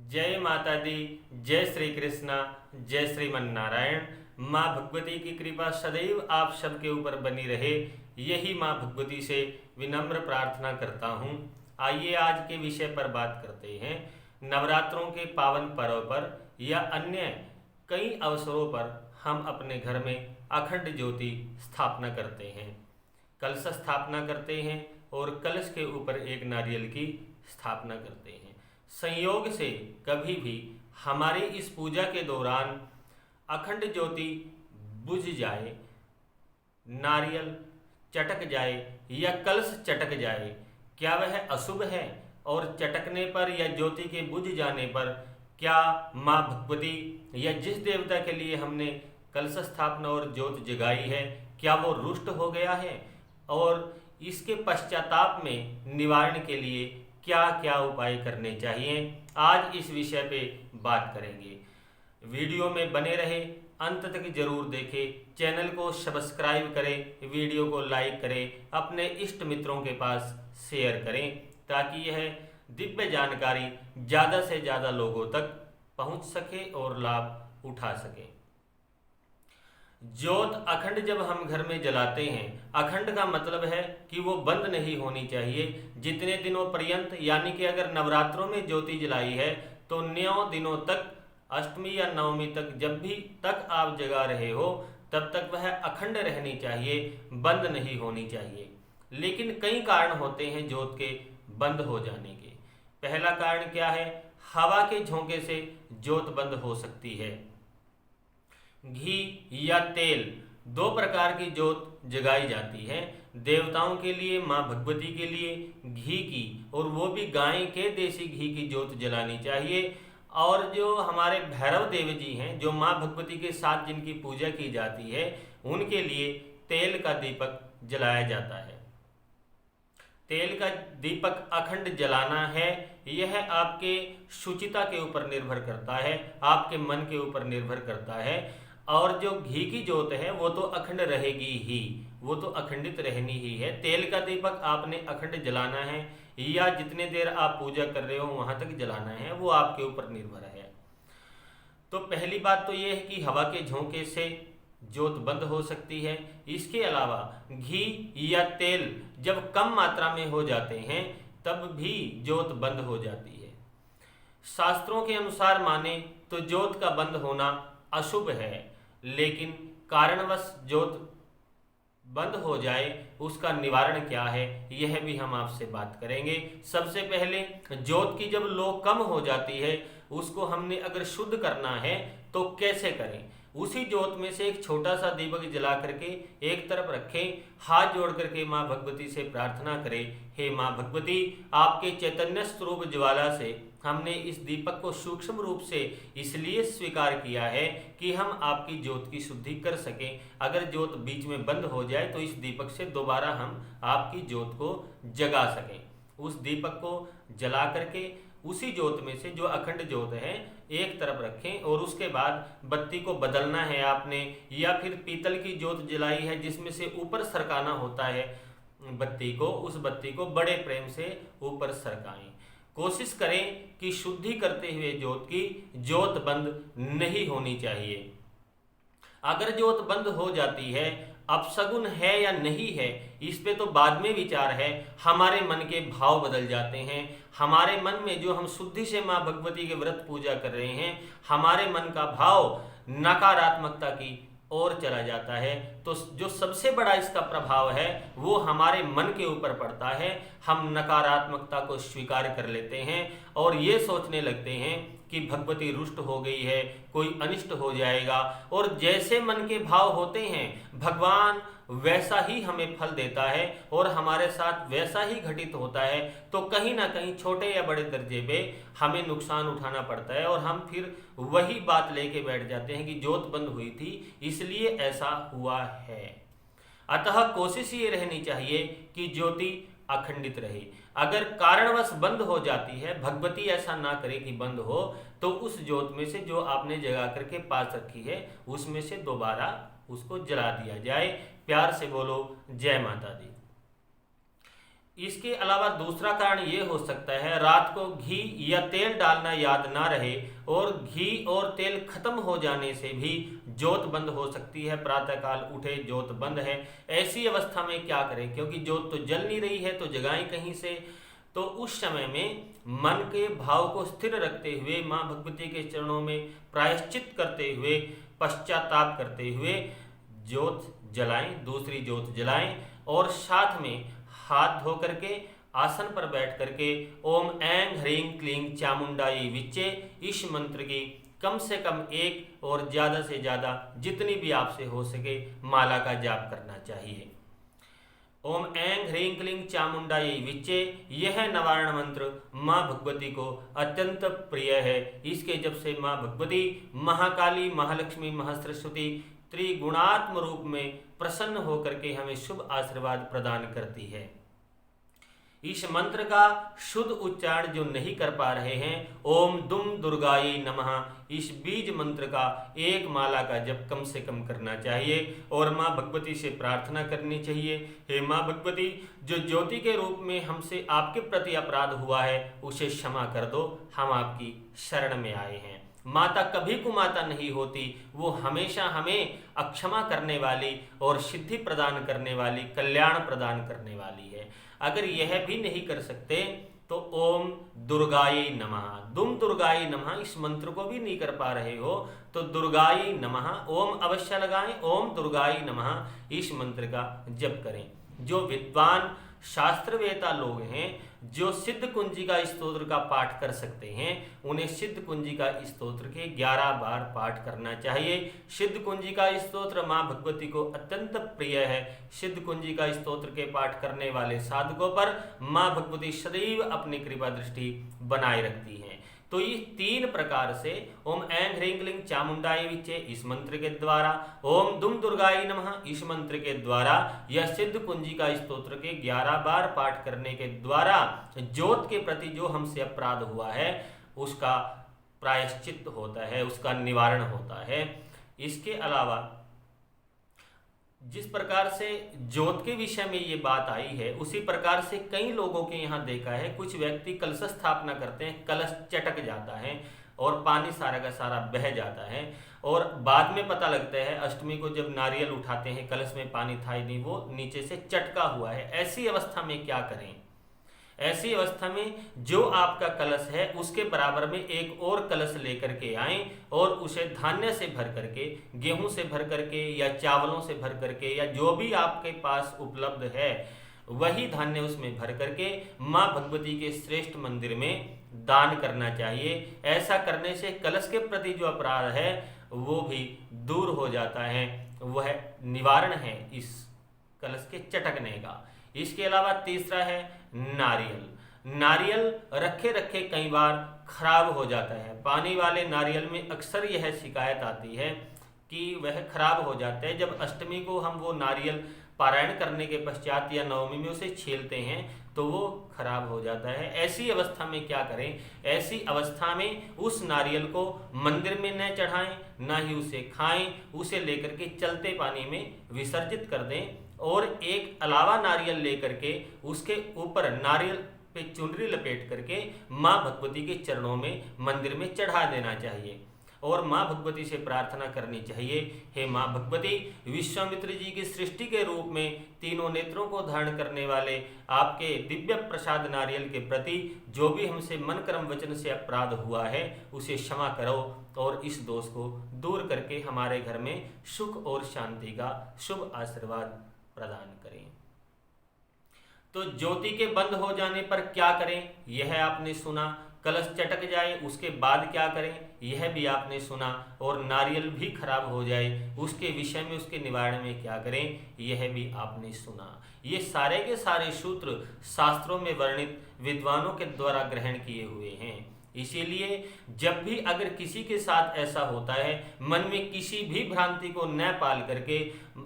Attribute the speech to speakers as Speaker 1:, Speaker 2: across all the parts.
Speaker 1: जय माता दी। जय श्री कृष्णा। जय श्रीमन नारायण। माँ भगवती की कृपा सदैव आप सबके ऊपर बनी रहे, यही माँ भगवती से विनम्र प्रार्थना करता हूँ। आइए आज के विषय पर बात करते हैं। नवरात्रों के पावन पर्व पर या अन्य कई अवसरों पर हम अपने घर में अखंड ज्योति स्थापना करते हैं, कलश स्थापना करते हैं और कलश के ऊपर एक नारियल की स्थापना करते हैं। संयोग से कभी भी हमारी इस पूजा के दौरान अखंड ज्योति बुझ जाए, नारियल चटक जाए या कलश चटक जाए, क्या वह अशुभ है? और चटकने पर या ज्योति के बुझ जाने पर क्या माँ भगवती या जिस देवता के लिए हमने कलश स्थापना और ज्योत जगाई है, क्या वो रुष्ट हो गया है? और इसके पश्चाताप में निवारण के लिए क्या क्या उपाय करने चाहिए, आज इस विषय पे बात करेंगे। वीडियो में बने रहे, अंत तक जरूर देखें, चैनल को सब्सक्राइब करें, वीडियो को लाइक करें, अपने इष्ट मित्रों के पास शेयर करें ताकि यह दिव्य जानकारी ज़्यादा से ज़्यादा लोगों तक पहुंच सके और लाभ उठा सके। ज्योत अखंड जब हम घर में जलाते हैं, अखंड का मतलब है कि वो बंद नहीं होनी चाहिए। जितने दिनों पर्यंत, यानी कि अगर नवरात्रों में ज्योति जलाई है तो 9 दिनों तक, अष्टमी या नवमी तक, जब भी तक आप जगा रहे हो तब तक वह अखंड रहनी चाहिए, बंद नहीं होनी चाहिए। लेकिन कई कारण होते हैं ज्योत के बंद हो जाने के। पहला कारण क्या है? हवा के झोंके से ज्योत बंद हो सकती है। घी या तेल, 2 प्रकार की ज्योत जगाई जाती है। देवताओं के लिए, माँ भगवती के लिए घी की, और वो भी गाय के देसी घी की ज्योत जलानी चाहिए। और जो हमारे भैरव देव जी हैं, जो माँ भगवती के साथ जिनकी पूजा की जाती है, उनके लिए तेल का दीपक जलाया जाता है। तेल का दीपक अखंड जलाना है, यह आपके शुचिता के ऊपर निर्भर करता है, आपके मन के ऊपर निर्भर करता है। और जो घी की ज्योत है वो तो अखंड रहेगी ही, वो तो अखंडित रहनी ही है। तेल का दीपक आपने अखंड जलाना है या जितने देर आप पूजा कर रहे हो वहां तक जलाना है, वो आपके ऊपर निर्भर है। तो पहली बात तो ये है कि हवा के झोंके से ज्योत बंद हो सकती है। इसके अलावा घी या तेल जब कम मात्रा में हो जाते हैं तब भी ज्योत बंद हो जाती है। शास्त्रों के अनुसार माने तो ज्योत का बंद होना अशुभ है, लेकिन कारणवश ज्योत बंद हो जाए उसका निवारण क्या है, यह भी हम आपसे बात करेंगे। सबसे पहले ज्योत की जब लो कम हो जाती है, उसको हमने अगर शुद्ध करना है तो कैसे करें? उसी ज्योत में से एक छोटा सा दीपक जला करके एक तरफ रखें, हाथ जोड़ करके माँ भगवती से प्रार्थना करें, हे माँ भगवती, आपके चैतन्य स्वरूप ज्वाला से हमने इस दीपक को सूक्ष्म रूप से इसलिए स्वीकार किया है कि हम आपकी ज्योत की शुद्धि कर सकें। अगर ज्योत बीच में बंद हो जाए तो इस दीपक से दोबारा हम आपकी ज्योत को जगा सकें। उस दीपक को जला करके उसी ज्योत में से, जो अखंड ज्योत है, एक तरफ रखें और उसके बाद बत्ती को बदलना है आपने, या फिर पीतल की ज्योत जलाई है जिसमें से ऊपर सरकाना होता है बत्ती को, उस बत्ती को बड़े प्रेम से ऊपर सरकाएं। कोशिश करें कि शुद्धि करते हुए ज्योत बंद नहीं होनी चाहिए। अगर ज्योत बंद हो जाती है, अपशगुन है या नहीं है, इस पे तो बाद में विचार है। हमारे मन के भाव बदल जाते हैं। हमारे मन में, जो हम शुद्धि से माँ भगवती के व्रत पूजा कर रहे हैं, हमारे मन का भाव नकारात्मकता की और चला जाता है। तो जो सबसे बड़ा इसका प्रभाव है वो हमारे मन के ऊपर पड़ता है। हम नकारात्मकता को स्वीकार कर लेते हैं और ये सोचने लगते हैं कि भगवती रुष्ट हो गई है, कोई अनिष्ट हो जाएगा। और जैसे मन के भाव होते हैं, भगवान वैसा ही हमें फल देता है और हमारे साथ वैसा ही घटित होता है। तो कहीं ना कहीं छोटे या बड़े दर्जे पे हमें नुकसान उठाना पड़ता है और हम फिर वही बात लेके बैठ जाते हैं कि ज्योत बंद हुई थी इसलिए ऐसा हुआ है। अतः कोशिश ये रहनी चाहिए कि ज्योति अखंडित रहे। अगर कारणवश बंद हो जाती है, भगवती ऐसा ना करे कि बंद हो, तो उस ज्योत में से जो आपने जगा करके पास रखी है उसमें से दोबारा उसको जला दिया जाए। प्यार से बोलो जय माता दी। इसके अलावा दूसरा कारण ये हो सकता है रात को घी या तेल डालना याद ना रहे और घी और तेल खत्म हो जाने से भी जोत बंद हो सकती है। प्रातःकाल उठे जोत बंद है, ऐसी अवस्था में क्या करें, क्योंकि जोत तो जल नहीं रही है तो जगाएं कहीं से। तो उस समय में मन के भाव को स्थिर रखते हुए माँ भगवती के चरणों में प्रायश्चित करते हुए, पश्चाताप करते हुए जोत जलाएं, दूसरी जोत जलाएं और साथ में हाथ धो करके आसन पर बैठ करके ओम ऐं ह्रीं क्लीं चामुंडाई विच्चे इस मंत्र की कम से कम एक और ज़्यादा से ज़्यादा जितनी भी आपसे हो सके माला का जाप करना चाहिए। ओम ऐं ह्रीं क्लीं चामुंडाई विच्चे, यह निवारण मंत्र माँ भगवती को अत्यंत प्रिय है। इसके जब से माँ भगवती महाकाली, महालक्ष्मी, महासरस्वती त्रिगुणात्म रूप में प्रसन्न होकर के हमें शुभ आशीर्वाद प्रदान करती है। इस मंत्र का शुद्ध उच्चारण जो नहीं कर पा रहे हैं, ओम दुम दुर्गाई नमः, इस बीज मंत्र का एक माला का जप कम से कम करना चाहिए और माँ भगवती से प्रार्थना करनी चाहिए, हे माँ भगवती, जो ज्योति के रूप में हमसे आपके प्रति अपराध हुआ है उसे क्षमा कर दो, हम आपकी शरण में आए हैं। माता कभी कुमाता नहीं होती, वो हमेशा हमें अक्षमा करने वाली और सिद्धि प्रदान करने वाली, कल्याण प्रदान करने वाली है। अगर यह भी नहीं कर सकते तो ओम दुर्गायै नमः, दुम दुर्गायै नमः, इस मंत्र को भी नहीं कर पा रहे हो तो दुर्गायै नमः ओम अवश्य लगाएं, ओम दुर्गायै नमः इस मंत्र का जप करें। जो विद्वान शास्त्रवेता लोग हैं, जो सिद्ध कुंजिका स्तोत्र का पाठ कर सकते हैं, उन्हें सिद्ध कुंजिका स्तोत्र के 11 बार पाठ करना चाहिए। सिद्ध कुंजिका स्तोत्र माँ भगवती को अत्यंत प्रिय है। सिद्ध कुंजिका स्तोत्र के पाठ करने वाले साधकों पर माँ भगवती सदैव अपनी कृपा दृष्टि बनाए रखती हैं। तो ये 3 प्रकार से ओम ऐं ह्रीं क्लीं चामुंडाय विच्चे इस मंत्र के द्वारा, ओम दुम दुर्गाय नमः इस मंत्र के द्वारा, या सिद्ध कुंजिका स्तोत्र के 11 बार पाठ करने के द्वारा ज्योत के प्रति जो हमसे अपराध हुआ है उसका प्रायश्चित होता है, उसका निवारण होता है। इसके अलावा जिस प्रकार से ज्योत के विषय में ये बात आई है, उसी प्रकार से कई लोगों के यहाँ देखा है, कुछ व्यक्ति कलश स्थापना करते हैं, कलश चटक जाता है और पानी सारा का सारा बह जाता है और बाद में पता लगता है अष्टमी को जब नारियल उठाते हैं कलश में पानी था ही नहीं, वो नीचे से चटका हुआ है। ऐसी अवस्था में क्या करें? ऐसी अवस्था में जो आपका कलश है उसके बराबर में एक और कलश लेकर के आएं और उसे धान्य से भर करके, गेहूं से भर करके या चावलों से भर करके या जो भी आपके पास उपलब्ध है वही धान्य उसमें भर करके माँ भगवती के श्रेष्ठ मंदिर में दान करना चाहिए। ऐसा करने से कलश के प्रति जो अपराध है वो भी दूर हो जाता है, वह निवारण है इस कलश के चटकने का। इसके अलावा तीसरा है नारियल। नारियल रखे रखे कई बार खराब हो जाता है। पानी वाले नारियल में अक्सर यह शिकायत आती है कि वह खराब हो जाता है। जब अष्टमी को हम वो नारियल पारायण करने के पश्चात या नवमी में उसे छीलते हैं तो वो खराब हो जाता है। ऐसी अवस्था में क्या करें? ऐसी अवस्था में उस नारियल को मंदिर में न चढ़ाएं, ना ही उसे खाएं, उसे लेकर के चलते पानी में विसर्जित कर दें और एक अलावा नारियल लेकर के उसके ऊपर नारियल पे चुनरी लपेट करके माँ भगवती के चरणों में मंदिर में चढ़ा देना चाहिए और माँ भगवती से प्रार्थना करनी चाहिए, हे माँ भगवती, विश्वामित्र जी की सृष्टि के रूप में तीनों नेत्रों को धारण करने वाले आपके दिव्य प्रसाद नारियल के प्रति जो भी हमसे मन कर्म वचन से अपराध हुआ है उसे क्षमा करो और इस दोष को दूर करके हमारे घर में सुख और शांति का शुभ आशीर्वाद प्रदान करें। तो ज्योति के बंद हो जाने पर क्या करें यह आपने सुना, कलश चटक जाए उसके बाद क्या करें यह भी आपने सुना, और नारियल भी खराब हो जाए उसके विषय में, उसके निवारण में क्या करें यह भी आपने सुना। ये सारे के सारे सूत्र शास्त्रों में वर्णित विद्वानों के द्वारा ग्रहण किए हुए हैं। इसीलिए जब भी अगर किसी के साथ ऐसा होता है, मन में किसी भी भ्रांति को न पाल करके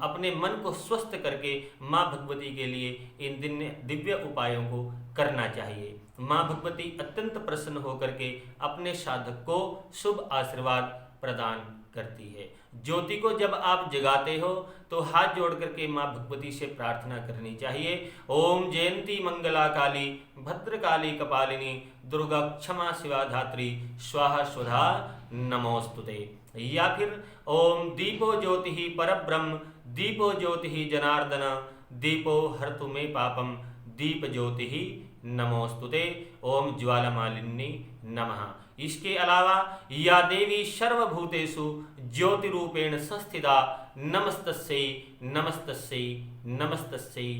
Speaker 1: अपने मन को स्वस्थ करके माँ भगवती के लिए इन दिव्य उपायों को करना चाहिए। माँ भगवती अत्यंत प्रसन्न होकर के अपने साधक को शुभ आशीर्वाद प्रदान करती है। ज्योति को जब आप जगाते हो तो हाथ जोड़ करके माँ भगवती से प्रार्थना करनी चाहिए। ओम जयंती मंगला काली भद्रकाली कपालिनी दुर्गा क्षमा शिवा धात्री स्वाहा स्वधा नमोस्तुते। या फिर ओम दीपो ज्योति ही परब्रह्म दीपो ज्योति ही जनार्दन दीपो हर्तु मे पापम दीप ज्योति ही नमोस्तुते। ओम ज्वालामालिनी नमः। इसके अलावा या देवी सर्वभूतेषु ज्योति रूपेण संस्थिता नमस्तस्यै नमस्तस्यै नमस्तस्यै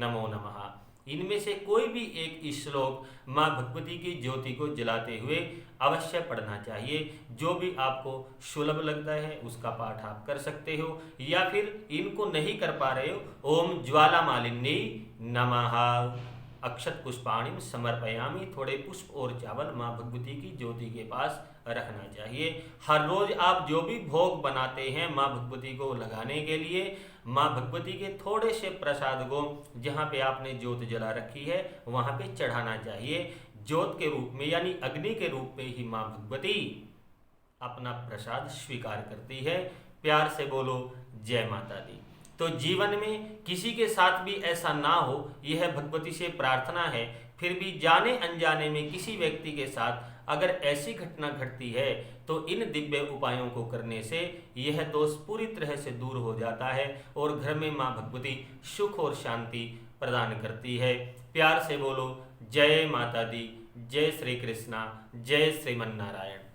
Speaker 1: नमो नमः। इनमें से कोई भी एक श्लोक माँ भगवती की ज्योति को जलाते हुए अवश्य पढ़ना चाहिए। जो भी आपको सुलभ लगता है उसका पाठ आप कर सकते हो, या फिर इनको नहीं कर पा रहे हो ओम ज्वालामालिनी नमः अक्षत पुष्पाणि समर्पयामि, थोड़े पुष्प और चावल माँ भगवती की ज्योति के पास रखना चाहिए। हर रोज आप जो भी भोग बनाते हैं माँ भगवती को लगाने के लिए, माँ भगवती के थोड़े से प्रसाद को जहाँ पे आपने ज्योत जला रखी है वहाँ पे चढ़ाना चाहिए। ज्योत के रूप में यानी अग्नि के रूप में ही माँ भगवती अपना प्रसाद स्वीकार करती है। प्यार से बोलो जय माता दी। तो जीवन में किसी के साथ भी ऐसा ना हो, यह भगवती से प्रार्थना है। फिर भी जाने अनजाने में किसी व्यक्ति के साथ अगर ऐसी घटना घटती है तो इन दिव्य उपायों को करने से यह दोष पूरी तरह से दूर हो जाता है और घर में माँ भगवती सुख और शांति प्रदान करती है। प्यार से बोलो जय माता दी, जय श्री कृष्णा, जय श्रीमन नारायण।